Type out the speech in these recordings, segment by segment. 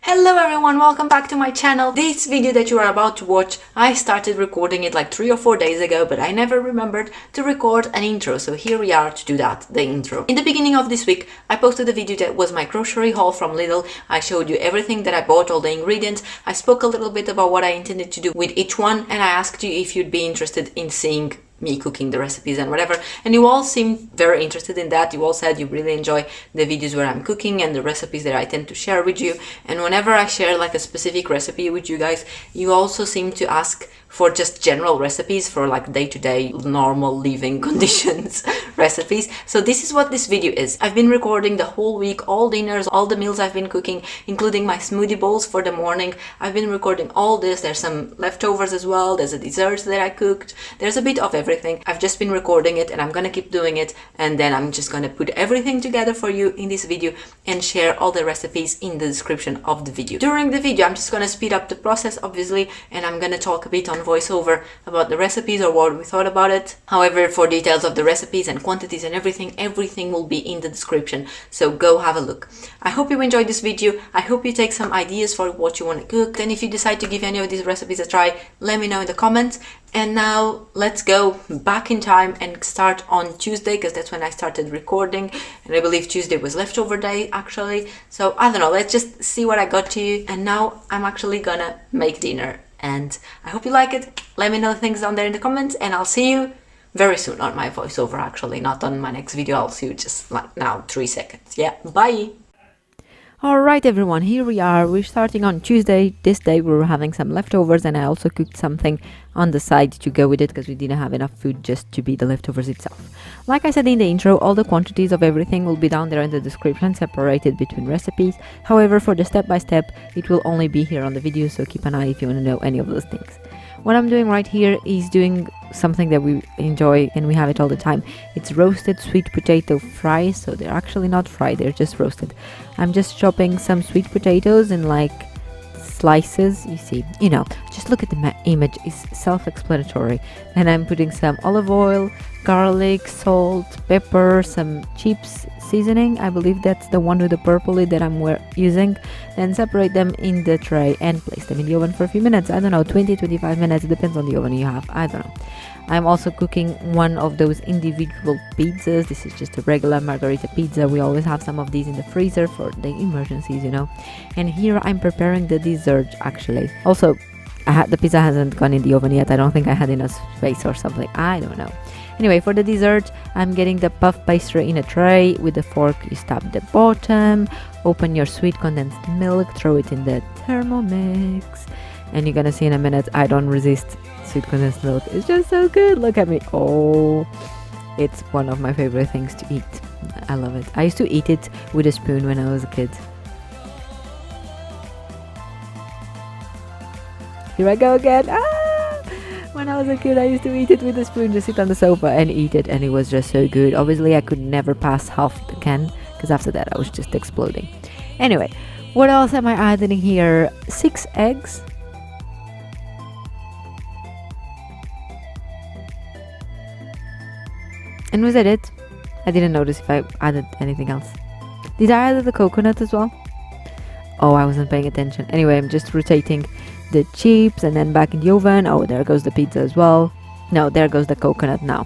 Hello everyone, welcome back to my channel. This video that you are about to watch, I started recording it like 3 or 4 days ago, but I never remembered to record an intro, so here we are to do that, the intro. In the beginning of this week, I posted a video that was my grocery haul from Lidl. I showed you everything that I bought, all the ingredients. I spoke a little bit about what I intended to do with each one, and I asked you if you'd be interested in seeing me cooking the recipes and whatever, and you all seem very interested in that. You all said you really enjoy the videos where I'm cooking and the recipes that I tend to share with you, and whenever I share like a specific recipe with you guys, you also seem to ask for just general recipes for like day-to-day normal living conditions recipes. So this is what this video is. I've been recording the whole week, all dinners, all the meals I've been cooking, including my smoothie bowls for the morning. I've been recording all this. There's some leftovers as well. There's a dessert that I cooked. There's a bit of everything. I've just been recording it and I'm gonna keep doing it, and then I'm just gonna put everything together for you in this video and share all the recipes in the description of the video. During the video I'm just gonna speed up the process obviously, and I'm gonna talk a bit on voiceover about the recipes or what we thought about it. However, for details of the recipes and quantities and everything will be in the description, so go have a look. I hope you enjoyed this video. I hope you take some ideas for what you want to cook, and if you decide to give any of these recipes a try, let me know in the comments. And now let's go back in time and start on Tuesday, because that's when I started recording, and I believe Tuesday was leftover day actually. So I don't know, let's just see what I got to you. And now I'm actually gonna make dinner, and I hope you like it. Let me know things down there in the comments, and I'll see you very soon on my voiceover, actually, not on my next video. I'll see you just like now, 3 seconds. Yeah, bye. Alright everyone, here we are. We're starting on Tuesday. This day we were having some leftovers, and I also cooked something on the side to go with it because we didn't have enough food just to be the leftovers itself. Like I said in the intro, all the quantities of everything will be down there in the description, separated between recipes. However, for the step-by-step, it will only be here on the video, so keep an eye if you want to know any of those things. What I'm doing right here is doing something that we enjoy and we have it all the time. It's roasted sweet potato fries, so they're actually not fried, they're just roasted. I'm just chopping some sweet potatoes in like slices. You see, just look at the image, it's self-explanatory. And I'm putting some olive oil, garlic, salt, pepper, some chips seasoning. I believe that's the one with the purple lid that I'm using. Then separate them in the tray and place them in the oven for a few minutes. I don't know, 20-25 minutes, it depends on the oven you have. I don't know. I'm also cooking one of those individual pizzas. This is just a regular margarita pizza. We always have some of these in the freezer for the emergencies, And here I'm preparing the dessert actually. Also, the pizza hasn't gone in the oven yet. I don't think I had enough space or something. I don't know. Anyway, for the dessert, I'm getting the puff pastry in a tray. With a fork, you stab the bottom, open your sweet condensed milk, throw it in the Thermomix, and you're gonna see in a minute, I don't resist sweet condensed milk. It's just so good. Look at me. Oh, it's one of my favorite things to eat. I love it. I used to eat it with a spoon when I was a kid. Here I go again. When I was a kid, I used to eat it with a spoon, just sit on the sofa and eat it, and it was just so good. Obviously, I could never pass half the can, because after that I was just exploding. Anyway, what else am I adding here? 6 eggs. And was that it? I didn't notice if I added anything else. Did I add the coconut as well? Oh, I wasn't paying attention. Anyway, I'm just rotating the chips and then back in the oven. Oh, there goes the pizza as well. No, there goes the coconut now.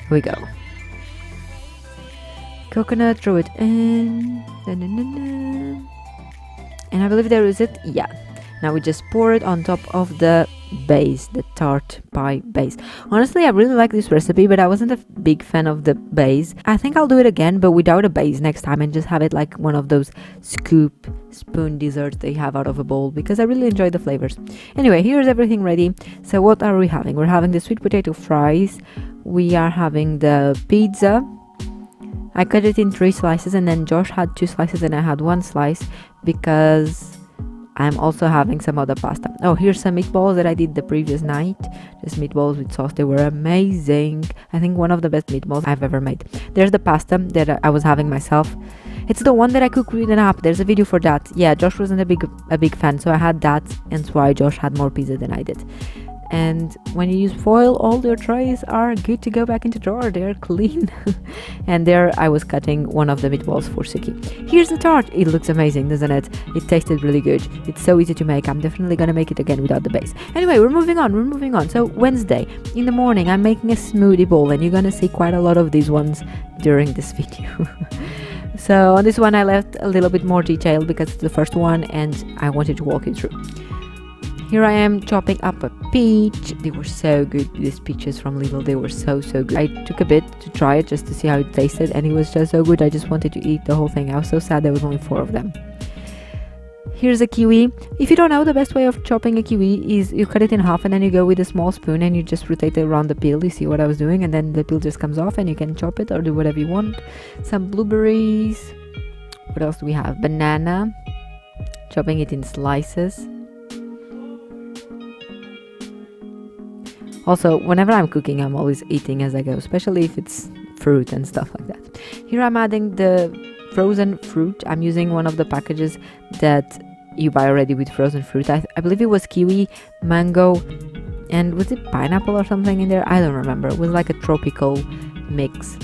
Here we go. Coconut, throw it in. And I believe there is it. Yeah. Now we just pour it on top of the base, the tart pie base. Honestly, I really like this recipe, but I wasn't a big fan of the base. I think I'll do it again, but without a base next time, and just have it like one of those scoop spoon desserts they have out of a bowl, because I really enjoy the flavors. Anyway, here's everything ready. So what are we having? We're having the sweet potato fries. We are having the pizza. I cut it in 3 slices, and then Josh had 2 slices and I had 1 slice because I'm also having some other pasta. Oh, here's some meatballs that I did the previous night. Just meatballs with sauce. They were amazing. I think one of the best meatballs I've ever made. There's the pasta that I was having myself. It's the one that I cook with an app. There's a video for that. Yeah, Josh wasn't a big fan, so I had that, and that's why Josh had more pizza than I did. and when you use foil, all your trays are good to go back into drawer. They're clean. And there I was cutting one of the meatballs for Suki. Here's the tart. It looks amazing, doesn't it? It tasted really good. It's so easy to make. I'm definitely gonna make it again without the base. Anyway, we're moving on. So Wednesday in the morning, I'm making a smoothie bowl, and you're gonna see quite a lot of these ones during this video. So on this one I left a little bit more detail because it's the first one and I wanted to walk you through. Here I am chopping up a peach. They were so good, these peaches from Lidl. They were so good. I took a bit to try it just to see how it tasted, and it was just so good. I just wanted to eat the whole thing. I was so sad there was only 4 of them. Here's a kiwi. If you don't know, the best way of chopping a kiwi is you cut it in half and then you go with a small spoon and you just rotate it around the peel. You see what I was doing, and then the peel just comes off and you can chop it or do whatever you want. Some blueberries. What else do we have? Banana. Chopping it in slices. Also, whenever I'm cooking, I'm always eating as I go, especially if it's fruit and stuff like that. Here I'm adding the frozen fruit. I'm using one of the packages that you buy already with frozen fruit. I believe it was kiwi, mango, and was it pineapple or something in there? I don't remember. It was like a tropical mix.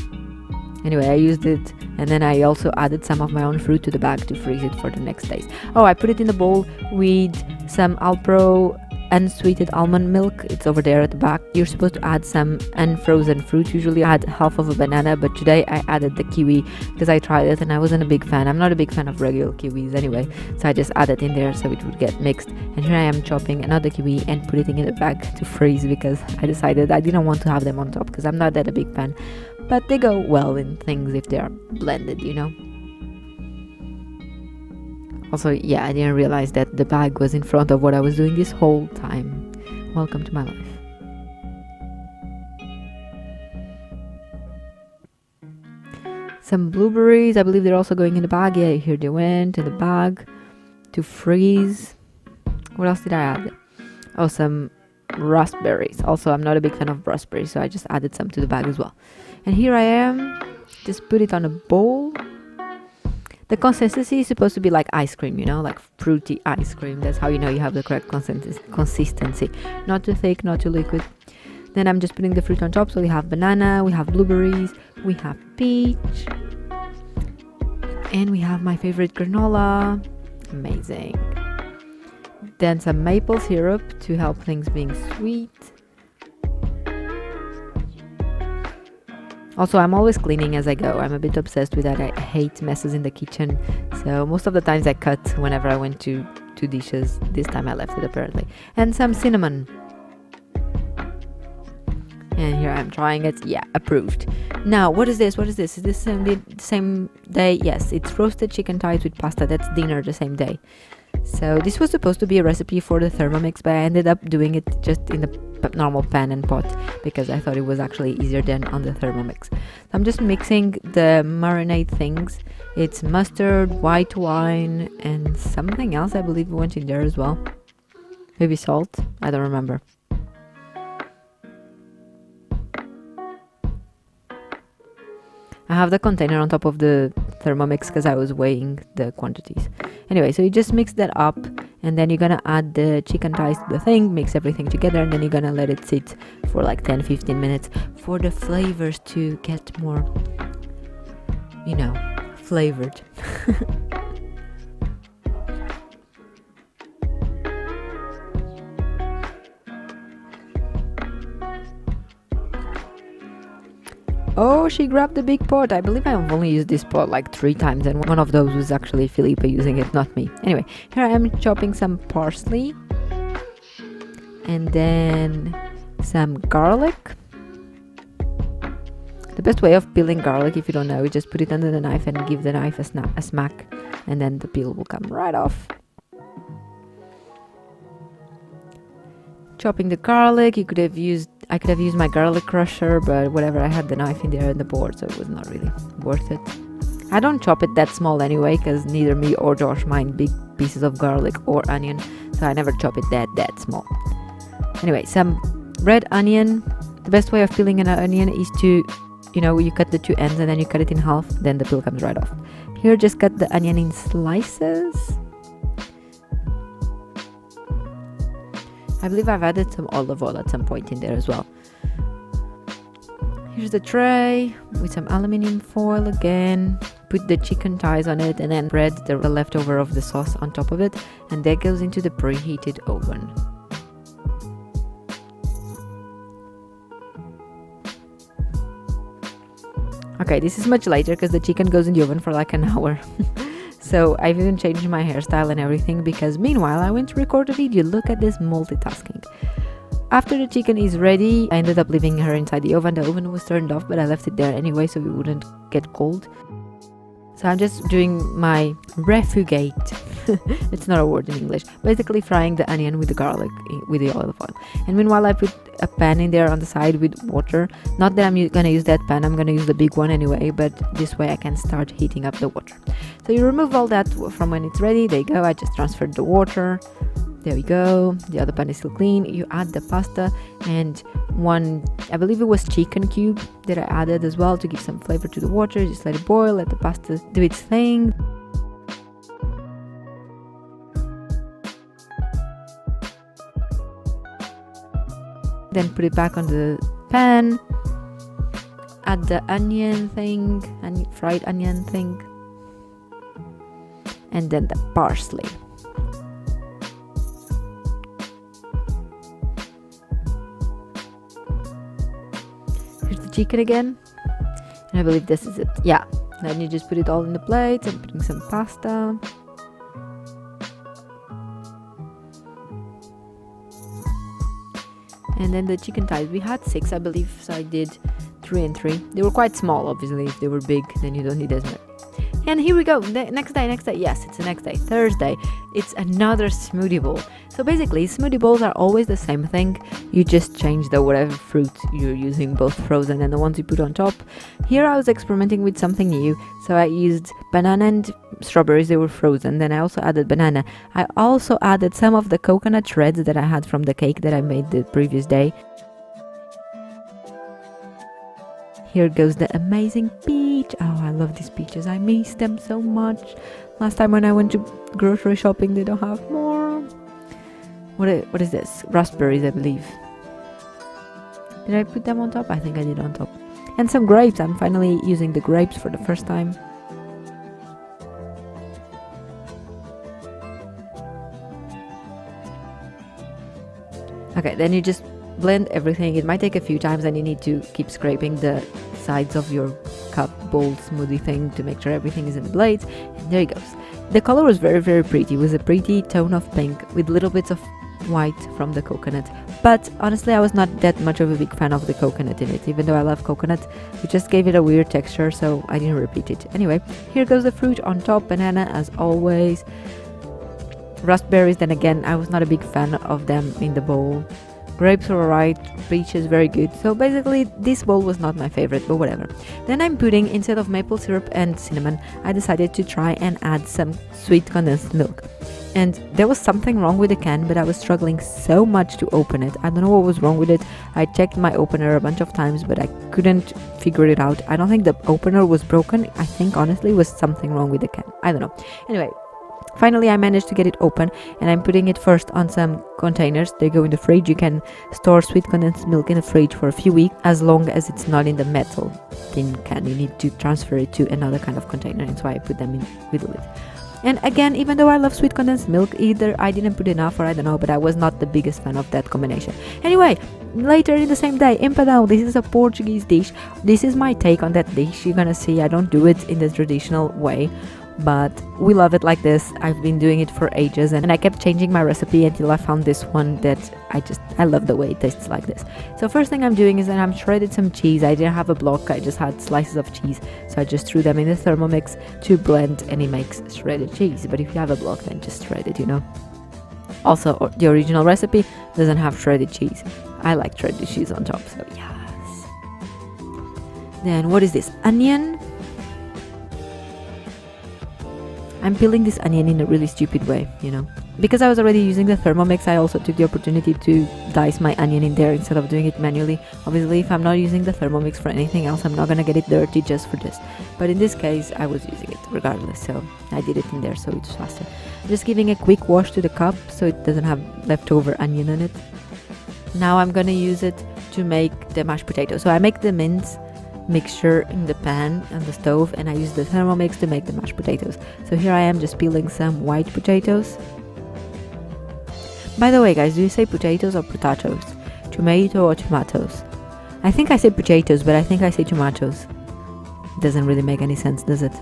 Anyway, I used it, and then I also added some of my own fruit to the bag to freeze it for the next days. Oh, I put it in the bowl with some Alpro unsweetened almond milk. It's over there at the back. You're supposed to add some unfrozen fruit. Usually I add half of a banana, but today I added the kiwi because I tried it and I wasn't a big fan. I'm not a big fan of regular kiwis anyway, so I just added in there so it would get mixed. And here I am chopping another kiwi and putting it in the bag to freeze because I decided I didn't want to have them on top because I'm not that a big fan, but they go well in things if they are blended, you know. Also, yeah, I didn't realize that the bag was in front of what I was doing this whole time. Welcome to my life. Some blueberries, I believe they're also going in the bag. Yeah, here they went in the bag to freeze. What else did I add? Oh, some raspberries. Also, I'm not a big fan of raspberries, so I just added some to the bag as well. And here I am, just put it on a bowl. The consistency is supposed to be like ice cream, you know, like fruity ice cream. That's how you know you have the correct consistency. Not too thick, not too liquid. Then I'm just putting the fruit on top. So we have banana, we have blueberries, we have peach, and we have my favorite granola. Amazing. Then some maple syrup to help things being sweet. Also, I'm always cleaning as I go. I'm a bit obsessed with that. I hate messes in the kitchen. So most of the times I cut whenever I went to dishes. This time I left it apparently. And some cinnamon. And here I'm trying it. Yeah, approved. Now, what is this? Is this the same day? Yes, it's roasted chicken thighs with pasta. That's dinner the same day. So this was supposed to be a recipe for the Thermomix, but I ended up doing it just in the normal pan and pot because I thought it was actually easier than on the Thermomix. So I'm just mixing the marinade things. It's mustard, white wine, and something else I believe went in there as well. Maybe salt. I don't remember. I have the container on top of the Thermomix because I was weighing the quantities. Anyway, so you just mix that up and then you're gonna add the chicken thighs to the thing, mix everything together, and then you're gonna let it sit for like 10-15 minutes for the flavors to get more, you know, flavored. Oh, she grabbed the big pot. I believe I've only used this pot like 3 times, and one of those was actually Felipe using it, not me. Anyway, here I am chopping some parsley and then some garlic. The best way of peeling garlic, if you don't know, is just put it under the knife and give the knife a smack, and then the peel will come right off. Chopping the garlic, I could have used my garlic crusher, but whatever, I had the knife in there and the board, so it was not really worth it. I don't chop it that small anyway, because neither me or Josh mind big pieces of garlic or onion, so I never chop it that small. Anyway, some red onion. The best way of peeling an onion is to, you know, you cut the 2 ends and then you cut it in half, then the peel comes right off. Here, just cut the onion in slices. I believe I've added some olive oil at some point in there as well. Here's the tray with some aluminium foil again. Put the chicken thighs on it and then spread the leftover of the sauce on top of it, and that goes into the preheated oven. Okay, this is much later because the chicken goes in the oven for like an hour. So I've even changed my hairstyle and everything because meanwhile I went to record a video. Look at this multitasking. After the chicken is ready, I ended up leaving her inside the oven. The oven was turned off, but I left it there anyway so it wouldn't get cold. So I'm just doing my refugate. It's not a word in English. Basically frying the onion with the garlic with the olive oil. And meanwhile I put a pan in there on the side with water. Not that I'm gonna use that pan, I'm gonna use the big one anyway, but this way I can start heating up the water. So you remove all that from when it's ready. There you go, I just transferred the water. There we go. The other pan is still clean. You add the pasta and one, I believe it was chicken cube that I added as well to give some flavor to the water. Just let it boil, let the pasta do its thing. Then put it back on the pan. Add the onion thing, fried onion thing. And then the parsley. Chicken again, and I believe this is it. Yeah, then you just put it all in the plate. I'm putting some pasta, and then the chicken thighs. We had 6, I believe, so I did 3 and 3. They were quite small, obviously. If they were big, then you don't need as much. And here we go, the next day, yes, it's the next day, Thursday. It's another smoothie bowl. So basically, smoothie bowls are always the same thing. You just change the whatever fruit you're using, both frozen and the ones you put on top. Here I was experimenting with something new. So I used banana and strawberries, they were frozen. Then I also added banana. I also added some of the coconut shreds that I had from the cake that I made the previous day. Here goes the amazing peach. Oh, I love these peaches. I miss them so much. Last time when I went to grocery shopping, they don't have more. What is this? Raspberries, I believe. Did I put them on top? I think I did on top. And some grapes. I'm finally using the grapes for the first time. Okay, then you just blend everything. It might take a few times and you need to keep scraping the sides of your cup bowl smoothie thing to make sure everything is in the blades. And there it goes. The color was very, very pretty. It was a pretty tone of pink with little bits of white from the coconut. But honestly, I was not that much of a big fan of the coconut in it. Even though I love coconut, it just gave it a weird texture, so I didn't repeat it. Anyway, here goes the fruit on top. Banana as always. Raspberries, then again, I was not a big fan of them in the bowl. Grapes were alright, peaches very good. So basically this bowl was not my favorite, but whatever. Then I'm putting, instead of maple syrup and cinnamon, I decided to try and add some sweet condensed milk. And there was something wrong with the can, but I was struggling so much to open it. I don't know what was wrong with it. I checked my opener a bunch of times, but I couldn't figure it out. I don't think the opener was broken. I think honestly was something wrong with the can. I don't know. Anyway, finally I managed to get it open, and I'm putting it first on some containers. They go in the fridge. You can store sweet condensed milk in the fridge for a few weeks as long as it's not in the metal tin can. You need to transfer it to another kind of container, and so I put them in with the lid. And again, even though I love sweet condensed milk, either I didn't put enough or I don't know, but I was not the biggest fan of that combination. Anyway, later in the same day, EMPADAO. This is a Portuguese dish. This is my take on that dish. You're gonna see I don't do it in the traditional way, but we love it like this. I've been doing it for ages, and I kept changing my recipe until I found this one that I love the way it tastes like this. So first thing I'm doing is that I'm shredded some cheese. I didn't have a block, I just had slices of cheese, so I just threw them in the Thermomix to blend, and it makes shredded cheese. But if you have a block, then just shred it, you know. Also, the original recipe doesn't have shredded cheese. I like shredded cheese on top, so yes. Then what is this? Onion. I'm peeling this onion in a really stupid way, you know. Because I was already using the Thermomix, I also took the opportunity to dice my onion in there instead of doing it manually. Obviously, if I'm not using the Thermomix for anything else, I'm not gonna get it dirty just for this. But in this case, I was using it regardless, so I did it in there so it's faster. Just giving a quick wash to the cup so it doesn't have leftover onion in it. Now I'm gonna use it to make the mashed potato. So I make the mince mixture in the pan on the stove, and I use the Thermomix to make the mashed potatoes. So here I am just peeling some white potatoes. By the way, guys, do you say potatoes or potatoes? Tomato or tomatoes? I think I say potatoes, but I think I say tomatoes. Doesn't really make any sense, does it?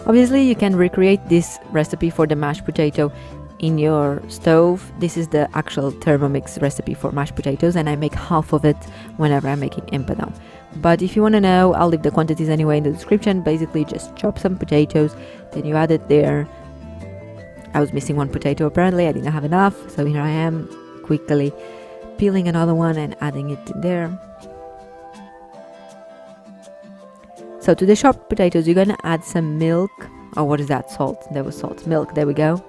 Obviously, you can recreate this recipe for the mashed potato in your stove. This is the actual Thermomix recipe for mashed potatoes, and I make half of it whenever I'm making EMPADAO. But if you want to know, I'll leave the quantities anyway in the description. Basically, just chop some potatoes, then you add it there. I was missing one potato apparently, I didn't have enough, so here I am quickly peeling another one and adding it in there. So to the chopped potatoes, you're gonna add some milk. Oh, what is that? Salt. There was salt. Milk. There we go.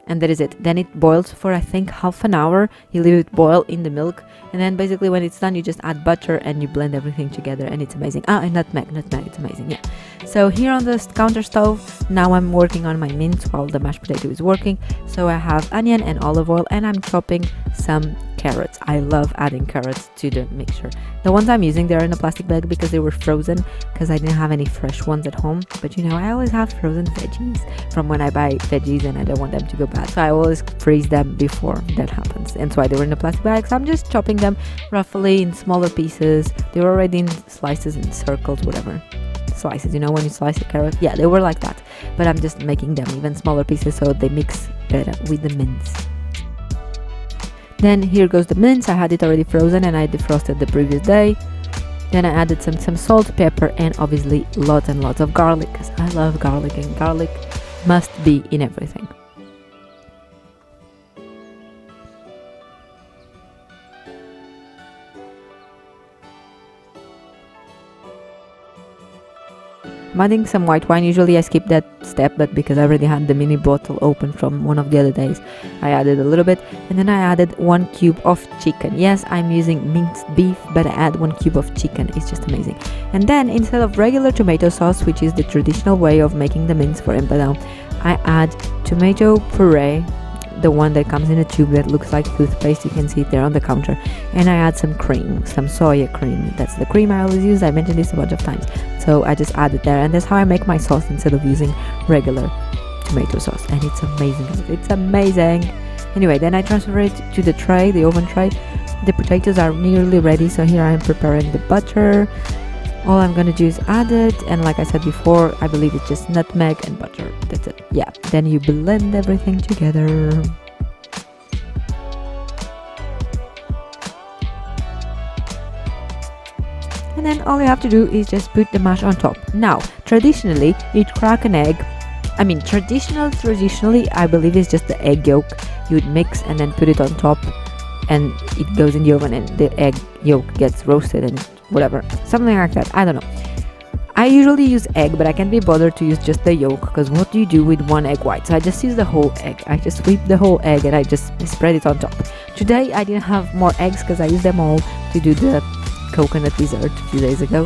And that is it. Then it boils for I think half an hour. You leave it boil in the milk, and then basically when it's done, you just add butter and you blend everything together, and it's amazing. And nutmeg. It's amazing. Yeah. So here on the counter stove, now I'm working on my mince while the mashed potato is working. So I have onion and olive oil, and I'm chopping some carrots. I love adding carrots to the mixture. The ones I'm using, they're in a plastic bag because they were frozen, because I didn't have any fresh ones at home. But you know, I always have frozen veggies from when I buy veggies and I don't want them to go bad, so I always freeze them before that happens, and that's why they were in a plastic bag. So I'm just chopping them roughly in smaller pieces. They were already in slices, in circles, whatever slices, you know, when you slice a carrot. Yeah, they were like that, but I'm just making them even smaller pieces so they mix better with the mince. Then here goes the mince. I had it already frozen and I defrosted the previous day. Then I added some salt, pepper, and obviously lots and lots of garlic, because I love garlic, and garlic must be in everything. I'm adding some white wine. Usually I skip that step, but because I already had the mini bottle open from one of the other days, I added a little bit. And then I added 1 cube of chicken. Yes, I'm using minced beef, but I add 1 cube of chicken. It's just amazing. And then instead of regular tomato sauce, which is the traditional way of making the mince for EMPADAO, I add tomato puree, the one that comes in a tube that looks like toothpaste. You can see it there on the counter. And I add some cream, some soya cream. That's the cream I always use. I mentioned this a bunch of times, so I just add it there, and that's how I make my sauce instead of using regular tomato sauce. And it's amazing. It's amazing. Anyway, then I transfer it to the tray, the oven tray. The potatoes are nearly ready, so here I am preparing the butter. All I'm gonna do is add it, and like I said before, I believe it's just nutmeg and butter. That's it. Yeah, then you blend everything together. And then all you have to do is just put the mash on top. Now, traditionally, you'd crack an egg. I mean, traditionally, I believe it's just the egg yolk. You'd mix and then put it on top, and it goes in the oven, and the egg yolk gets roasted and whatever, something like that. I don't know. I usually use egg, but I can't be bothered to use just the yolk, because what do you do with 1 egg white? So I just use the whole egg. I just whip the whole egg and I just spread it on top. Today I didn't have more eggs because I used them all to do the coconut dessert a few days ago.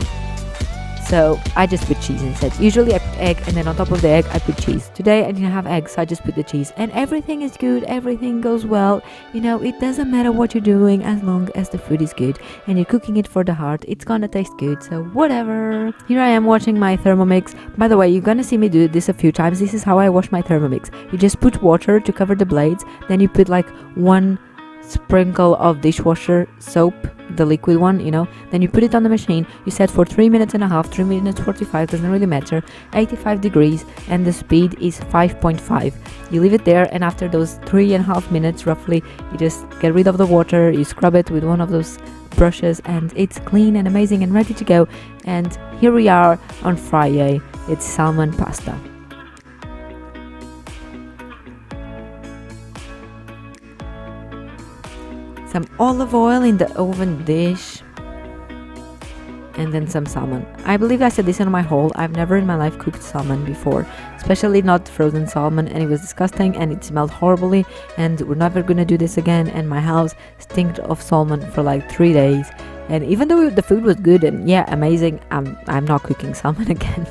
So I just put cheese instead. Usually I put egg, and then on top of the egg I put cheese. Today I didn't have eggs, so I just put the cheese, and everything is good, everything goes well. You know, it doesn't matter what you're doing as long as the food is good and you're cooking it for the heart. It's gonna taste good, so whatever. Here I am washing my Thermomix. By the way, you're gonna see me do this a few times. This is how I wash my Thermomix. You just put water to cover the blades, then you put like 1 sprinkle of dishwasher soap, the liquid one, you know, then you put it on the machine. You set for 3 minutes and a half, 3 minutes 45, doesn't really matter, 85 degrees, and the speed is 5.5. You leave it there, and after those 3.5 minutes roughly, you just get rid of the water, you scrub it with one of those brushes, and it's clean and amazing and ready to go. And here we are on Friday. It's salmon pasta. Some olive oil in the oven dish, and then some salmon. I believe I said this in my haul. I've never in my life cooked salmon before, especially not frozen salmon, and it was disgusting and it smelled horribly, and we're never gonna do this again. And my house stinked of salmon for like 3 days. And even though the food was good and yeah, amazing, I'm not cooking salmon again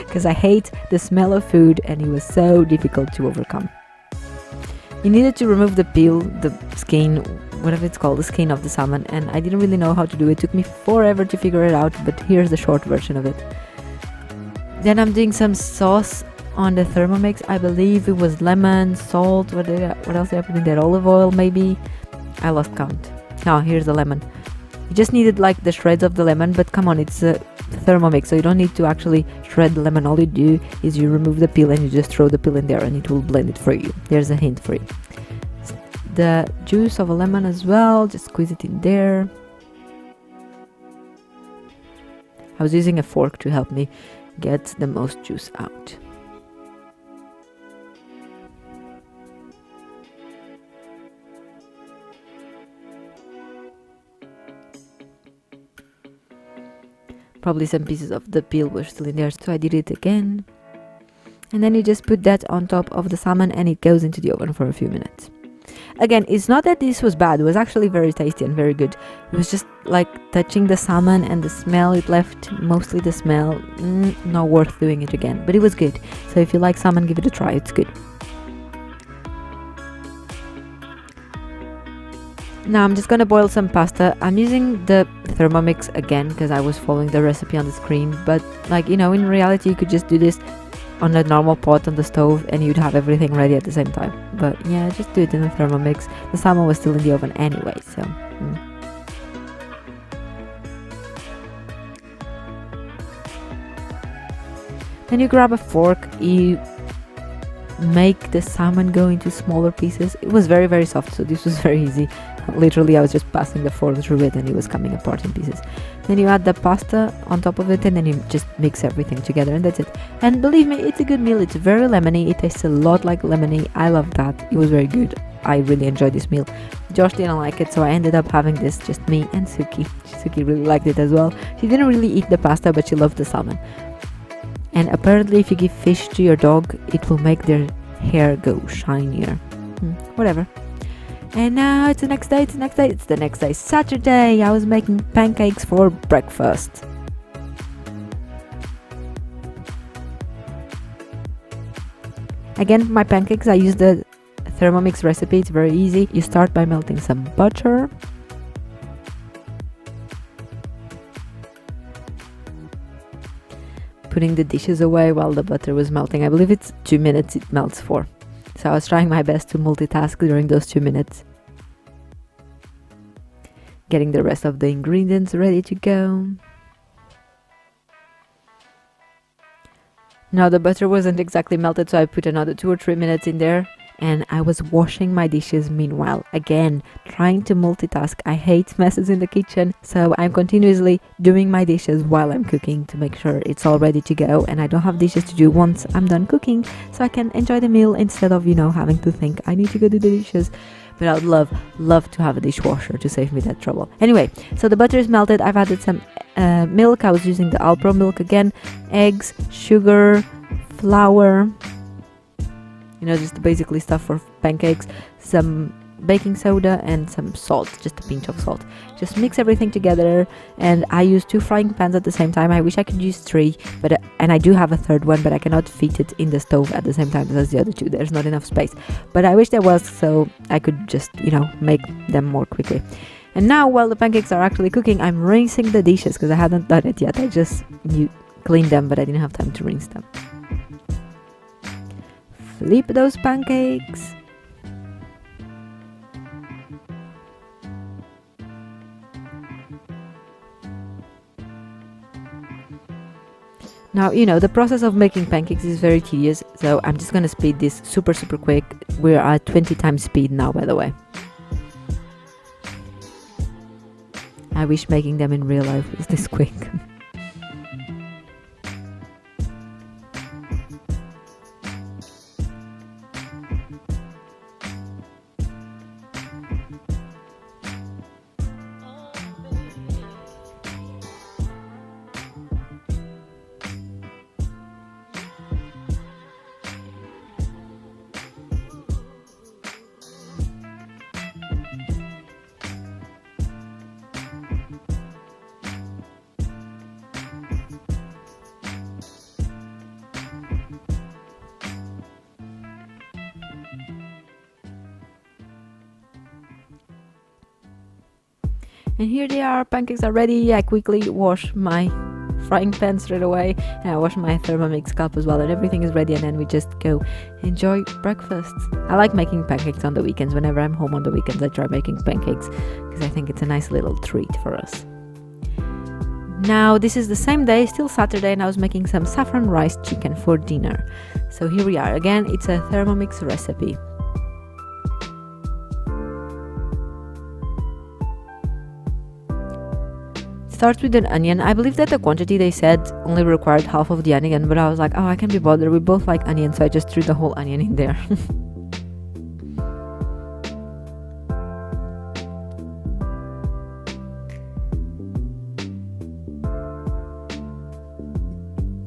because I hate the smell of food and it was so difficult to overcome. You needed to remove the peel, the skin, whatever it's called, the skin of the salmon, and I didn't really know how to do it. It took me forever to figure it out, but here's the short version of it. Then I'm doing some sauce on the Thermomix. I believe it was lemon, salt, what else did I put in there? Olive oil maybe? I lost count. Now here's the lemon. You just needed like the shreds of the lemon, but come on, it's a Thermomix, so you don't need to actually shred the lemon. All you do is you remove the peel and you just throw the peel in there and it will blend it for you. There's a hint for you. The juice of a lemon as well, just squeeze it in there. I was using a fork to help me get the most juice out. Probably some pieces of the peel were still in there, so I did it again. And then you just put that on top of the salmon and it goes into the oven for a few minutes. Again, it's not that this was bad, it was actually very tasty and very good. It was just like touching the salmon and the smell it left, mostly the smell, not worth doing it again, but it was good. So if you like salmon, give it a try, it's good. Now I'm just gonna boil some pasta. I'm using the Thermomix again because I was following the recipe on the screen, but like, you know, in reality you could just do this on a normal pot on the stove and you'd have everything ready at the same time. But yeah, just do it in the Thermomix. The salmon was still in the oven anyway, so Then you grab a fork, you make the salmon go into smaller pieces. It was very, very soft, so this was very easy. Literally, I was just passing the fork through it and it was coming apart in pieces. Then you add the pasta on top of it and then you just mix everything together and that's it. And believe me, it's a good meal. It's very lemony. It tastes a lot like lemony. I love that. It was very good. I really enjoyed this meal. Josh didn't like it, so I ended up having this, just me and Suki. Suki really liked it as well. She didn't really eat the pasta, but she loved the salmon. And apparently if you give fish to your dog, it will make their hair go shinier. Whatever. And now it's the next day, it's the next day, Saturday. I was making pancakes for breakfast. Again, for my pancakes, I use the Thermomix recipe. It's very easy. You start by melting some butter. Putting the dishes away while the butter was melting. I believe it's 2 minutes it melts for. So I was trying my best to multitask during those 2 minutes. Getting the rest of the ingredients ready to go. Now the butter wasn't exactly melted, so I put another 2 or 3 minutes in there. And I was washing my dishes meanwhile. Again, trying to multitask. I hate messes in the kitchen, so I'm continuously doing my dishes while I'm cooking to make sure it's all ready to go and I don't have dishes to do once I'm done cooking, so I can enjoy the meal instead of, you know, having to think I need to go do the dishes. But I would love to have a dishwasher to save me that trouble. Anyway, so the butter is melted. I've added some milk. I was using the Alpro milk again. Eggs, sugar, flour. You know, just basically stuff for pancakes, some baking soda and some salt, just a pinch of salt. Just mix everything together, and I use 2 frying pans at the same time. I wish I could use 3, but and I do have a third one, but I cannot fit it in the stove at the same time as the other 2. There's not enough space, but I wish there was, so I could just, you know, make them more quickly. And now, while the pancakes are actually cooking, I'm rinsing the dishes because I hadn't done it yet. I just cleaned them, but I didn't have time to rinse them. Flip those pancakes. Now, you know, the process of making pancakes is very tedious, so I'm just gonna speed this super quick. We're at 20 times speed now, by the way. I wish making them in real life was this quick. And here they are, pancakes are ready. I quickly wash my frying pan straight away, and I wash my Thermomix cup as well, and everything is ready, and then we just go enjoy breakfast. I like making pancakes on the weekends. Whenever I'm home on the weekends, I try making pancakes because I think it's a nice little treat for us. Now this is the same day, still Saturday, and I was making some saffron rice chicken for dinner. So here we are again. It's a Thermomix recipe. Starts with an onion. I believe that the quantity they said only required half of the onion, but I was like, oh, I can't be bothered. We both like onion, so I just threw the whole onion in there.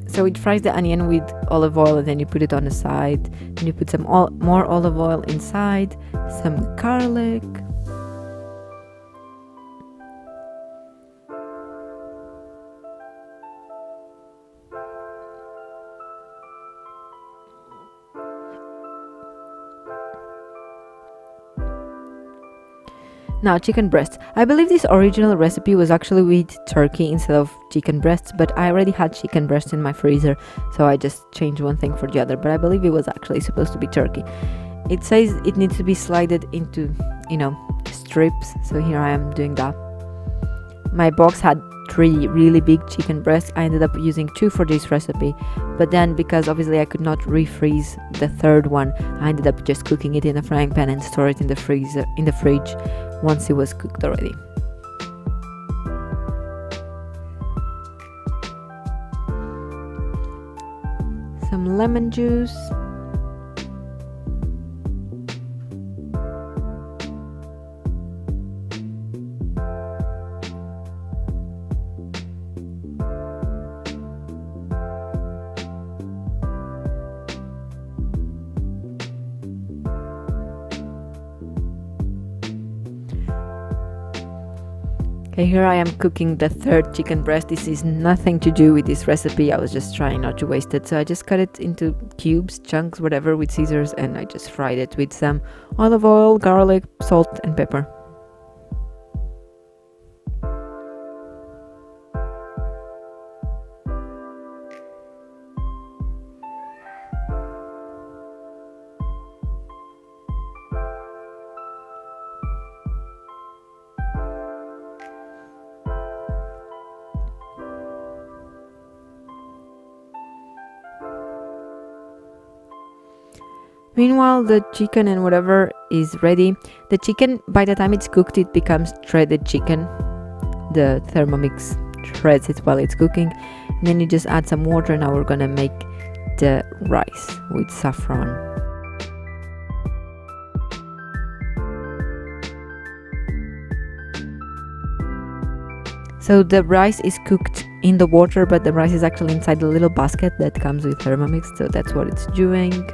So it fries the onion with olive oil, and then you put it on the side. Then you put some more olive oil inside, some garlic. Now, chicken breasts. I believe this original recipe was actually with turkey instead of chicken breasts, but I already had chicken breasts in my freezer, so I just changed one thing for the other, but I believe it was actually supposed to be turkey. It says it needs to be sliced into, strips, so here I am doing that. My box had 3 really big chicken breasts. I ended up using 2 for this recipe, but then because obviously I could not refreeze the third one, I ended up just cooking it in a frying pan and store it in the fridge once it was cooked already. Some lemon juice. Okay, here I am cooking the third chicken breast. This is nothing to do with this recipe. I was just trying not to waste it. So I just cut it into cubes, chunks, whatever, with scissors, and I just fried it with some olive oil, garlic, salt, and pepper. Meanwhile, the chicken and whatever is ready. The chicken, by the time it's cooked, it becomes shredded chicken. The Thermomix shreds it while it's cooking. And then you just add some water. Now we're gonna make the rice with saffron. So the rice is cooked in the water, but the rice is actually inside the little basket that comes with Thermomix. So that's what it's doing.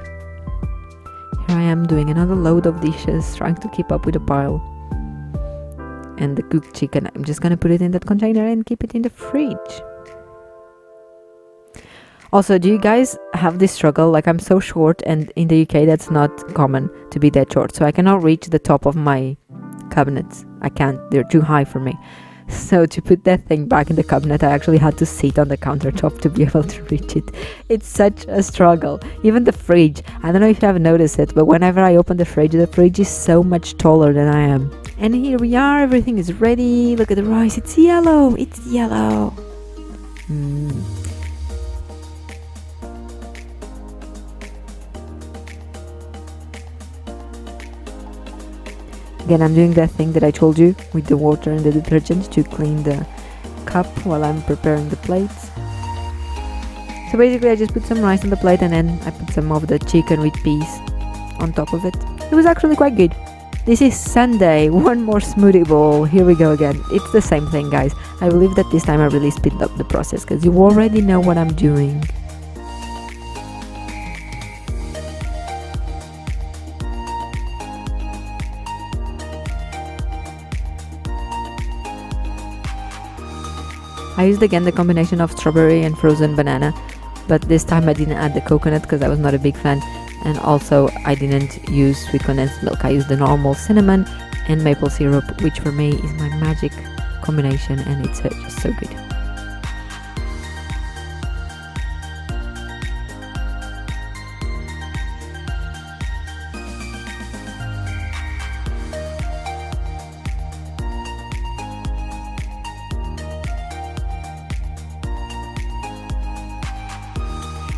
Here I am doing another load of dishes, trying to keep up with the pile. And the cooked chicken, I'm just gonna put it in that container and keep it in the fridge. Also, do you guys have this struggle? Like, I'm so short, and in the UK that's not common to be that short, so I cannot reach the top of my cabinets. I can't, they're too high for me. So to put that thing back in the cabinet, I actually had to sit on the countertop to be able to reach it. It's such a struggle. Even the fridge, I don't know if you have noticed it, but whenever I open the fridge is so much taller than I am. And here we are, everything is ready. Look at the rice, it's yellow. Again, I'm doing that thing that I told you with the water and the detergent to clean the cup while I'm preparing the plates. So basically I just put some rice on the plate, and then I put some of the chicken with peas on top of it. It was actually quite good. This is Sunday, one more smoothie bowl. Here we go again. It's the same thing, guys. I believe that this time I really speeded up the process because you already know what I'm doing. I used again the combination of strawberry and frozen banana, but this time I didn't add the coconut because I was not a big fan, and also I didn't use sweet condensed milk. I used the normal cinnamon and maple syrup, which for me is my magic combination, and it's just so good.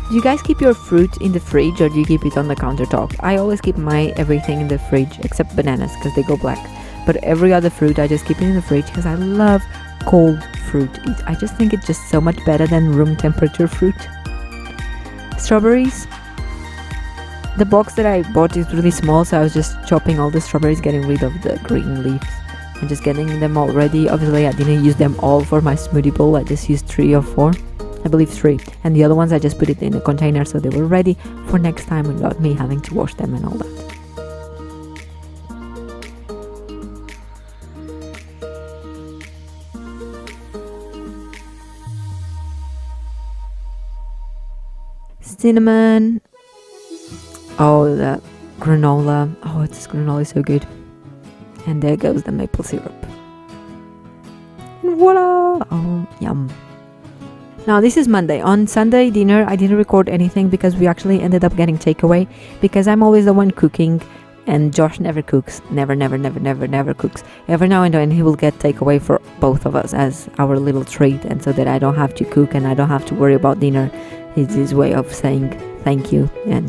Do you guys keep your fruit in the fridge, or do you keep it on the countertop? I always keep my everything in the fridge except bananas because they go black. But every other fruit I just keep it in the fridge because I love cold fruit. I just think it's just so much better than room temperature fruit. Strawberries. The box that I bought is really small, so I was just chopping all the strawberries, getting rid of the green leaves and just getting them all ready. Obviously I didn't use them all for my smoothie bowl. I just used 3 or 4. I believe 3, and the other ones I just put it in a container so they were ready for next time without me having to wash them and all that. Cinnamon. Oh, the granola. Oh, this granola is so good. And there goes the maple syrup. And voila! Oh, yum. Now this is Monday. On Sunday dinner I didn't record anything because we actually ended up getting takeaway, because I'm always the one cooking and Josh never cooks. Never cooks. Every now and then he will get takeaway for both of us as our little treat, and so that I don't have to cook and I don't have to worry about dinner. It's his way of saying thank you and,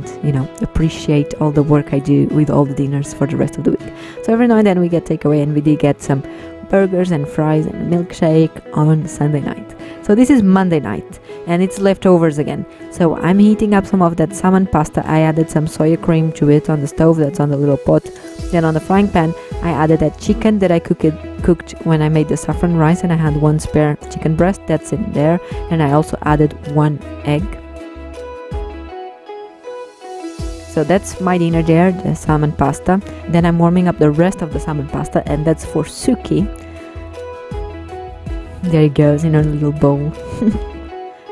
appreciate all the work I do with all the dinners for the rest of the week. So every now and then we get takeaway, and we did get some burgers and fries and a milkshake on Sunday night. So this is Monday night and it's leftovers again. So I'm heating up some of that salmon pasta. I added some soya cream to it on the stove that's on the little pot. Then on the frying pan I added that chicken that I cooked when I made the saffron rice, and I had 1 spare chicken breast that's in there, and I also added 1 egg. So that's my dinner there, the salmon pasta. Then I'm warming up the rest of the salmon pasta, and that's for Suki. There it goes in her little bowl.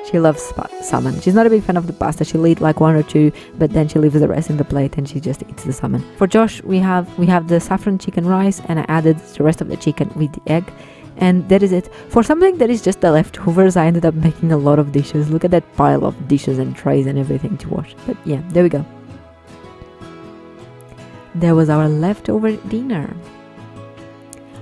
She loves salmon. She's not a big fan of the pasta. She'll eat like 1 or 2, but then she leaves the rest in the plate and she just eats the salmon. For Josh, we have the saffron chicken rice, and I added the rest of the chicken with the egg. And that is it. For something that is just the leftovers, I ended up making a lot of dishes. Look at that pile of dishes and trays and everything to wash. But yeah, there we go. There was our leftover dinner.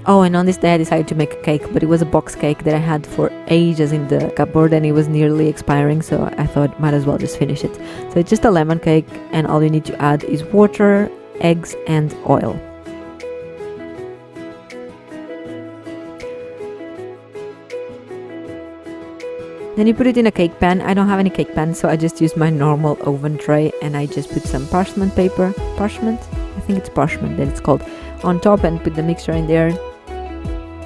Oh, and on this day I decided to make a cake, but it was a box cake that I had for ages in the cupboard and it was nearly expiring, so I thought might as well just finish it. So it's just a lemon cake, and all you need to add is water, eggs and oil. Then you put it in a cake pan. I don't have any cake pan, so I just use my normal oven tray, and I just put some parchment paper, I think it's parchment that it's called, on top, and put the mixture in there.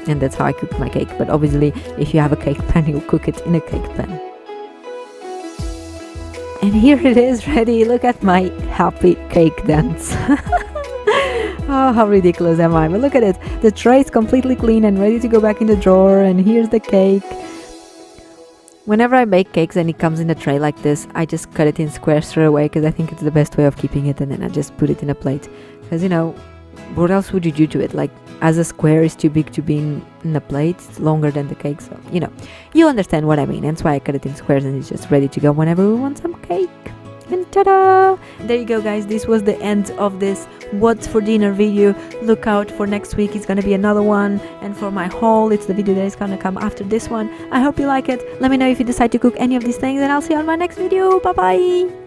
And that's how I cook my cake. But obviously if you have a cake pan, you'll cook it in a cake pan. And here it is ready. Look at my happy cake dance. Oh, how ridiculous am I? But look at it. The tray is completely clean and ready to go back in the drawer, and here's the cake. Whenever I bake cakes and it comes in a tray like this, I just cut it in squares straight away because I think it's the best way of keeping it, and then I just put it in a plate. Because, what else would you do to it? Like, as a square is too big to be in a plate, it's longer than the cake, so, you understand what I mean. That's why I cut it in squares, and it's just ready to go whenever we want some cake. And ta-da! There you go, guys. This was the end of this What's for Dinner video. Look out for next week. It's gonna be another one. And for my haul, it's the video that is gonna come after this one. I hope you like it. Let me know if you decide to cook any of these things, and I'll see you on my next video. Bye bye!